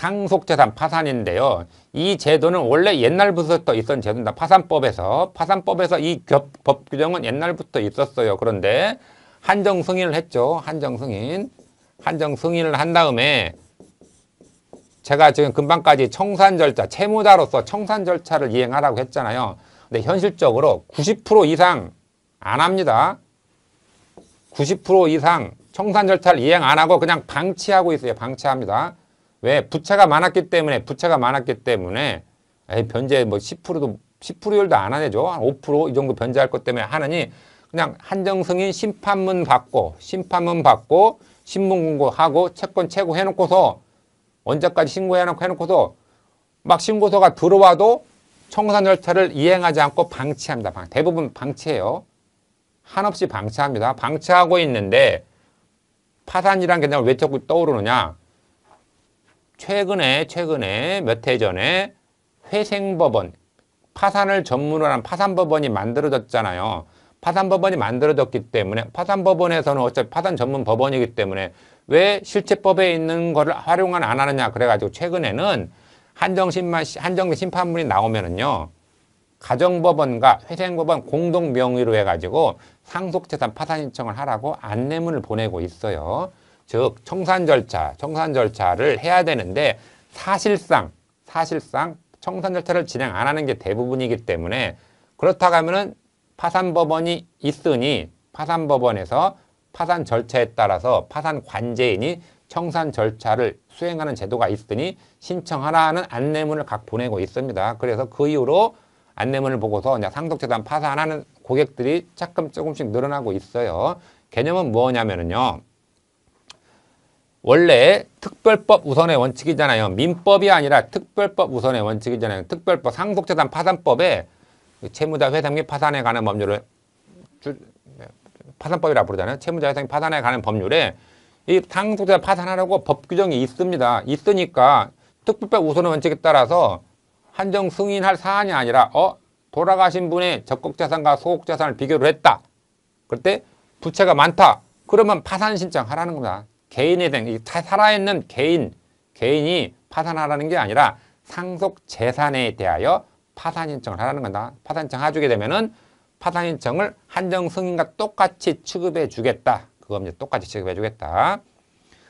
상속재산 파산인데요. 이 제도는 원래 옛날부터 있었던 제도입니다. 파산법에서 이 법 규정은 옛날부터 있었어요. 그런데 한정 승인을 했죠. 한정 승인을 한 다음에 제가 지금 금방까지 청산 절차, 채무자로서 청산 절차를 이행하라고 했잖아요. 근데 현실적으로 90% 이상 안 합니다. 90% 이상 청산 절차를 이행 안 하고 그냥 방치하고 있어요. 방치합니다. 왜? 부채가 많았기 때문에 변제 뭐 10%율도 안 하죠. 한 5% 이 정도 변제할 것 때문에 하느니 그냥 한정 승인 심판문 받고 신문 공고하고 채권 채고해놓고서 언제까지 신고해놓고서 막 신고서가 들어와도 청산 절차를 이행하지 않고 방치합니다. 대부분 방치해요. 한없이 방치합니다. 방치하고 있는데 파산이란 개념을 왜 자꾸 떠오르느냐? 최근에 몇 해 전에 회생법원, 파산을 전문으로 한 파산법원이 만들어졌잖아요. 파산법원이 만들어졌기 때문에 파산법원에서는 어차피 파산 전문 법원이기 때문에 왜 실체법에 있는 거를 활용을 안 하느냐 그래가지고 최근에는 한정 심판문이 나오면은요 가정법원과 회생법원 공동 명의로 해가지고 상속재산 파산 신청을 하라고 안내문을 보내고 있어요. 즉 청산 절차를 해야 되는데 사실상 청산 절차를 진행 안 하는 게 대부분이기 때문에 그렇다고 하면은 파산법원이 있으니 파산법원에서 파산 절차에 따라서 파산 관제인이 청산 절차를 수행하는 제도가 있으니 신청하라는 안내문을 각 보내고 있습니다. 그래서 그 이후로 안내문을 보고서 이제 상속재산 파산하는 고객들이 조금씩 늘어나고 있어요. 개념은 뭐냐면요. 원래 특별법 우선의 원칙이잖아요. 민법이 아니라 특별법 우선의 원칙이잖아요. 특별법 상속재산 파산법에 채무자 회생 및 파산에 관한 법률을 파산법이라고 부르잖아요. 채무자 회생 파산에 관한 법률에 이 상속재산 파산하라고 법 규정이 있습니다. 있으니까 특별법 우선의 원칙에 따라서 한정 승인할 사안이 아니라 돌아가신 분의 적극재산과 소극재산을 비교를 했다. 그때 부채가 많다. 그러면 파산 신청하라는 겁니다. 개인회생, 살아있는 개인이 파산하라는 게 아니라 상속재산에 대하여 파산 신청을 하라는 겁니다. 파산 신청 해주게 되면은 파산 신청을 한정 승인과 똑같이 취급해 주겠다. 그겁니다. 똑같이 취급해 주겠다.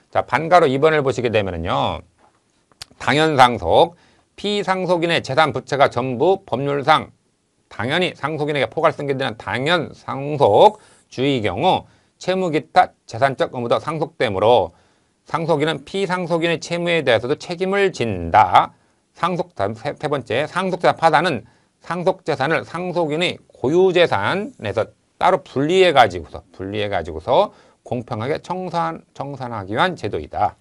자, 반가로 2번을 보시게 되면은요. 당연상속, 피상속인의 재산 부채가 전부 법률상 당연히 상속인에게 포괄승계되는 당연상속주의 경우 채무 기타 재산적 의무도 상속되므로 상속인은 피상속인의 채무에 대해서도 책임을 진다. 세 번째, 상속재산 파산은 상속재산을 상속인의 고유재산에서 따로 분리해가지고서 공평하게 청산하기 위한 제도이다.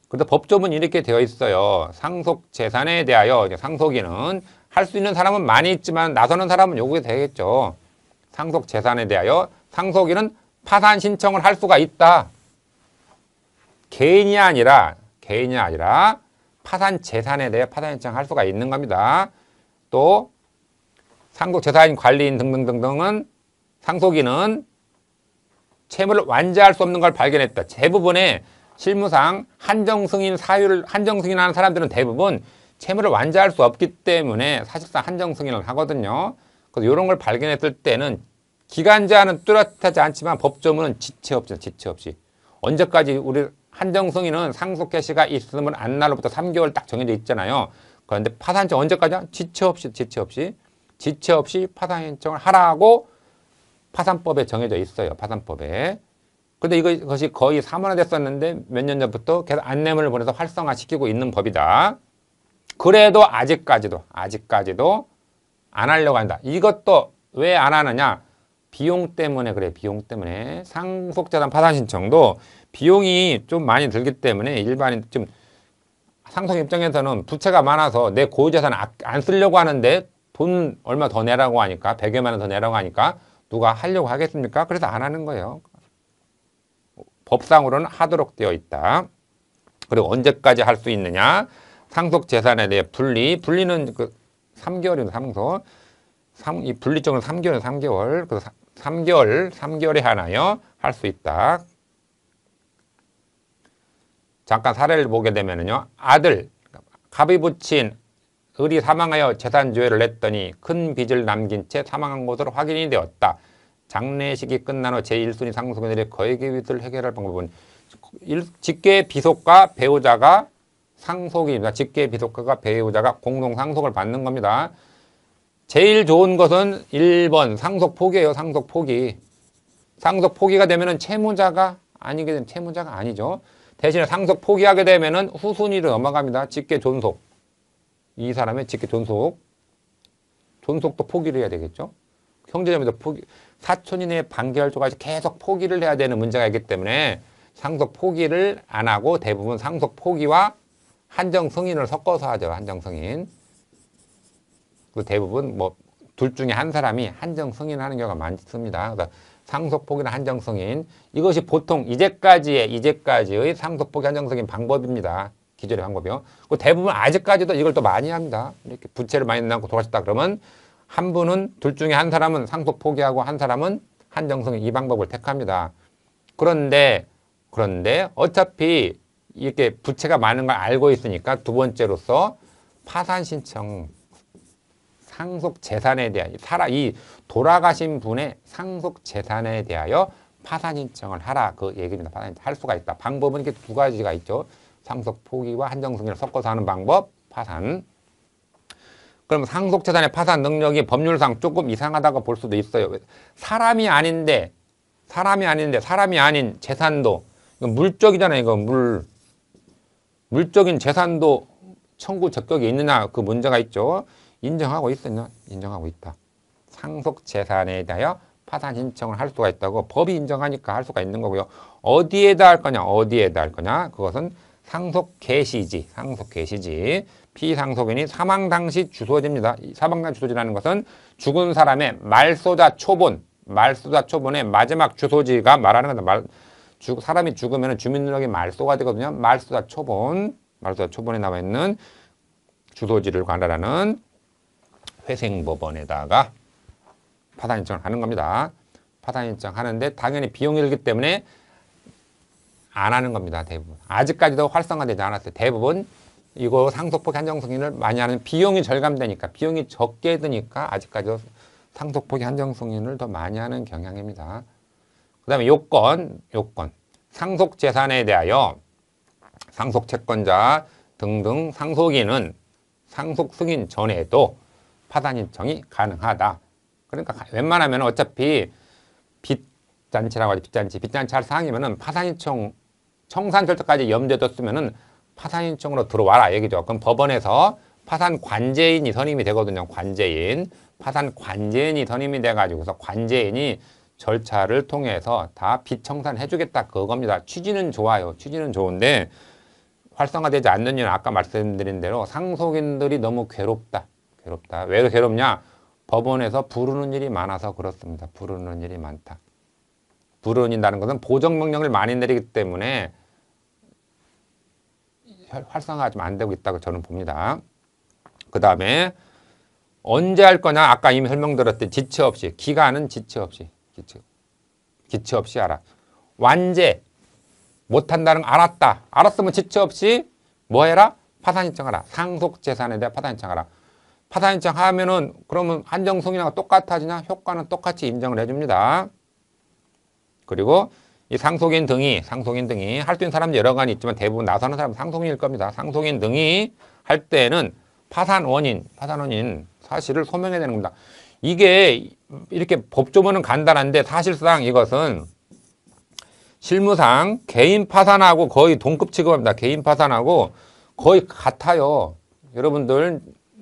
그런데 법조문이 이렇게 되어 있어요. 상속재산에 대하여 상속인은 할 수 있는 사람은 많이 있지만 나서는 사람은 요구가 되겠죠. 상속재산에 대하여 상속인은 파산 신청을 할 수가 있다. 개인이 아니라 파산 재산에 대해 파산 신청할 수가 있는 겁니다. 또 상속재산 관리인 등등등등은 상속인은 채무를 완제할 수 없는 걸 발견했다. 대부분의 실무상 한정승인하는 사람들은 대부분 채무를 완제할 수 없기 때문에 사실상 한정승인을 하거든요. 그래서 이런 걸 발견했을 때는 기간 제한은 뚜렷하지 않지만 법조문은 지체 없이 언제까지 우리 한정승인은 상속 개시가 있으면 안 날로부터 3개월 딱 정해져 있잖아요. 그런데 파산 신청 언제까지야? 지체 없이 파산 신청을 하라고 파산법에 정해져 있어요. 파산법에. 근데 이것이 거의 사문화됐었는데 몇 년 전부터 계속 안내문을 보내서 활성화시키고 있는 법이다. 그래도 아직까지도 안 하려고 한다. 이것도 왜 안 하느냐? 비용 때문에 그래. 비용 때문에. 상속재산 파산 신청도 비용이 좀 많이 들기 때문에 일반인 좀 상속 입장에서는 부채가 많아서 내 고유재산 안 쓰려고 하는데 돈 얼마 더 내라고 하니까 100여만 원 더 내라고 하니까 누가 하려고 하겠습니까? 그래서 안 하는 거예요. 법상으로는 하도록 되어 있다. 그리고 언제까지 할 수 있느냐? 상속재산에 대해 분리는 그 3개월입니다. 이 분리적으로 3개월. 그래서 3개월에 하나요? 할 수 있다. 잠깐 사례를 보게 되면요. 아들, 갑이 붙인 을이 사망하여 재산조회를 냈더니 큰 빚을 남긴 채 사망한 것으로 확인이 되었다. 장례식이 끝난 후 제1순위 상속인들이 거액의 빚을 해결할 방법은 직계 비속과 배우자가 상속입니다. 직계 비속가가 배우자가 공동 상속을 받는 겁니다. 제일 좋은 것은 1번 상속 포기예요. 상속 포기. 상속 포기가 되면은 채무자가 아니게 되면 채무자가 아니죠. 대신에 상속 포기하게 되면은 후순위로 넘어갑니다. 직계 존속. 이 사람의 직계 존속. 존속도 포기를 해야 되겠죠. 형제자매도 포기. 사촌 이내에 반개월조까지 계속 포기를 해야 되는 문제가 있기 때문에 상속 포기를 안 하고 대부분 상속 포기와 한정 승인을 섞어서 하죠. 한정 승인. 그 대부분 뭐 둘 중에 한 사람이 한정 승인하는 경우가 많습니다. 그래서 상속 포기나 한정 승인 이것이 보통 이제까지의 상속 포기 한정 승인 방법입니다. 기존의 방법이요. 그 대부분 아직까지도 이걸 또 많이 합니다. 이렇게 부채를 많이 내고 돌아가셨다 그러면 한 분은 둘 중에 한 사람은 상속 포기하고 한 사람은 한정 승인 이 방법을 택합니다. 그런데 어차피 이렇게 부채가 많은 걸 알고 있으니까 두 번째로서 파산 신청 상속 재산에 대한 이 돌아가신 분의 상속 재산에 대하여 파산 신청을 하라 그 얘기입니다. 파산 할 수가 있다. 방법은 이렇게 두 가지가 있죠. 상속 포기와 한정 승인을 섞어서 하는 방법, 파산. 그럼 상속 재산의 파산 능력이 법률상 조금 이상하다고 볼 수도 있어요. 사람이 아닌 재산도 이건 물적이잖아요. 이거 물적인 재산도 청구 적격이 있느냐 그 문제가 있죠. 인정하고 있었냐? 인정하고 있다. 상속 재산에 대하여 파산 신청을 할 수가 있다고 법이 인정하니까 할 수가 있는 거고요. 어디에다 할 거냐? 어디에다 할 거냐? 그것은 상속 개시지. 피상속인이 사망 당시 주소지입니다. 사망 당시 주소지라는 것은 죽은 사람의 말소자 초본의 마지막 주소지가 말하는 거다. 사람이 죽으면 주민등록이 말소가 되거든요. 말소자 초본에 나와 있는 주소지를 관할하는 회생법원에다가 파산 신청을 하는 겁니다. 파산 신청하는데 당연히 비용이 들기 때문에 안 하는 겁니다. 대부분. 아직까지도 활성화되지 않았어요. 대부분 이거 상속포기 한정 승인을 많이 하는 비용이 절감되니까 비용이 적게 드니까 아직까지도 상속포기 한정 승인을 더 많이 하는 경향입니다. 그 다음에 요건 상속재산에 대하여 상속채권자 등등 상속인은 상속 승인 전에도 파산 신청이 가능하다. 그러니까 웬만하면 어차피 빚잔치라고 하죠. 빚잔치 할 사항이면은 파산 신청 청산 절차까지 염두에 뒀으면은 파산 신청으로 들어와라 얘기죠. 그럼 법원에서 파산 관제인이 선임이 되거든요. 파산 관제인이 선임이 돼가지고서 관제인이 절차를 통해서 다 빚 청산해 주겠다 그겁니다. 취지는 좋아요. 취지는 좋은데 활성화되지 않는 이유는 아까 말씀드린 대로 상속인들이 너무 괴롭다. 왜 괴롭냐? 법원에서 부르는 일이 많아서 그렇습니다. 부르는 일이 많다. 부르는다는 것은 보정명령을 많이 내리기 때문에 활성화가 좀 안 되고 있다고 저는 봅니다. 그 다음에 언제 할 거냐? 아까 이미 설명드렸듯이 지체 없이, 기간은 지체 없이 하라. 완제 못한다는 거 알았다. 알았으면 지체 없이 뭐 해라? 파산 신청하라. 상속 재산에 대해 파산 신청하라. 파산 신청하면은 그러면 한정 승인하고 똑같아지냐? 효과는 똑같이 인정을 해줍니다. 그리고 이 상속인 등이 할 수 있는 사람도 여러 가지 있지만 대부분 나서는 사람은 상속인일 겁니다. 상속인 등이 할 때는 파산 원인 사실을 소명해야 되는 겁니다. 이게 이렇게 법조문은 간단한데 사실상 이것은 실무상 개인 파산하고 거의 동급 취급합니다. 개인 파산하고 거의 같아요. 여러분들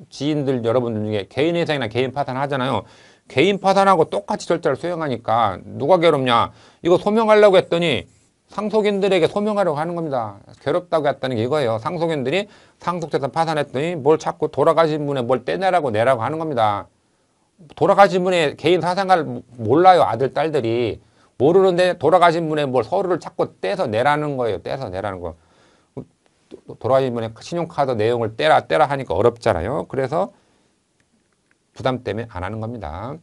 지인들 여러분들 중에 개인 회사나 개인 파산 하잖아요. 개인 파산하고 똑같이 절차를 수행하니까 누가 괴롭냐? 이거 소명하려고 했더니 상속인들에게 소명하려고 하는 겁니다. 괴롭다고 했다는 게 이거예요. 상속인들이 상속재산 파산했더니 뭘 자꾸 돌아가신 분의 뭘 떼내라고 내라고 하는 겁니다. 돌아가신 분의 개인 사생활을 몰라요. 아들, 딸들이. 모르는데 돌아가신 분의 뭘 서류를 자꾸 떼서 내라는 거예요. 떼서 내라는 거. 돌아가신 분의 신용카드 내용을 떼라 하니까 어렵잖아요. 그래서 부담 때문에 안 하는 겁니다.